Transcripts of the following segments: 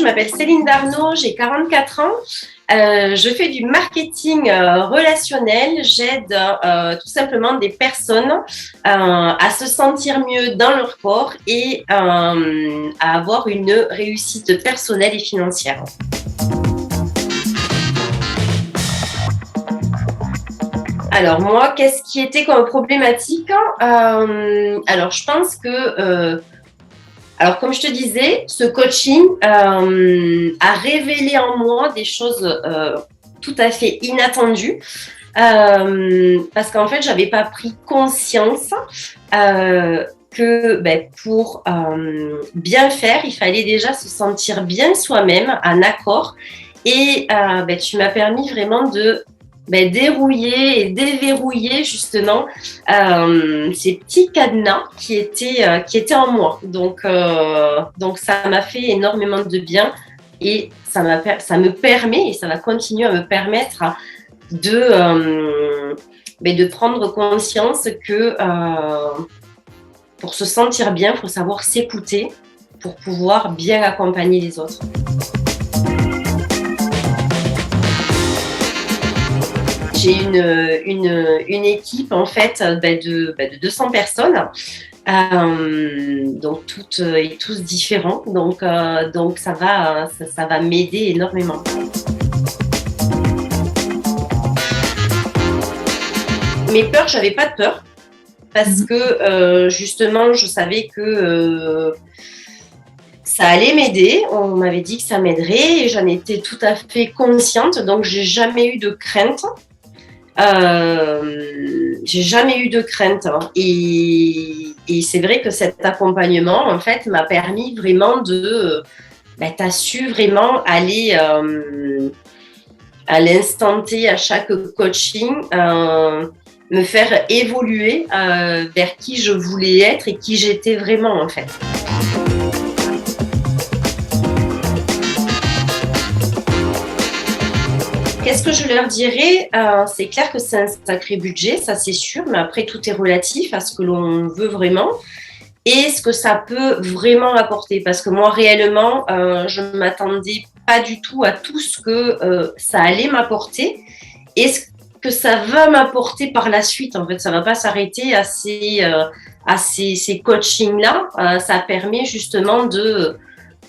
m'appelle Céline Darnaud, j'ai 44 ans. Je fais du marketing relationnel. J'aide tout simplement des personnes à se sentir mieux dans leur corps et à avoir une réussite personnelle et financière. Alors moi, qu'est-ce qui était comme problématique? Alors je pense que alors, comme je te disais, ce coaching a révélé en moi des choses tout à fait inattendues parce qu'en fait, j'avais pas pris conscience que pour bien faire, il fallait déjà se sentir bien soi-même, en accord. Et tu m'as permis vraiment de dérouiller et déverrouiller justement ces petits cadenas qui étaient en moi. Donc ça m'a fait énormément de bien et ça me permet et ça va continuer à me permettre de prendre conscience que pour se sentir bien, il faut savoir s'écouter pour pouvoir bien accompagner les autres. J'ai une équipe en fait de 200 personnes, donc toutes et tous différents. Donc ça va m'aider énormément. Mes peurs, j'avais pas de peur parce que justement, je savais que ça allait m'aider. On m'avait dit que ça m'aiderait et j'en étais tout à fait consciente. Donc j'ai jamais eu de crainte. J'ai jamais eu de crainte et c'est vrai que cet accompagnement en fait m'a permis vraiment t'as su vraiment aller à l'instant T à chaque coaching me faire évoluer vers qui je voulais être et qui j'étais vraiment en fait. Qu'est-ce que je leur dirais? C'est clair que c'est un sacré budget, ça c'est sûr, mais après tout est relatif à ce que l'on veut vraiment et ce que ça peut vraiment apporter. Parce que moi réellement, je ne m'attendais pas du tout à tout ce que ça allait m'apporter et ce que ça va m'apporter par la suite. En fait, ça ne va pas s'arrêter à ces coachings-là. Ça permet justement de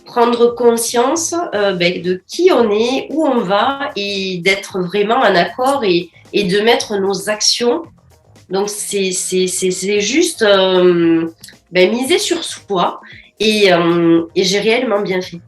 prendre conscience de qui on est, où on va et d'être vraiment en accord et de mettre nos actions. Donc, c'est juste miser sur soi et j'ai réellement bien fait.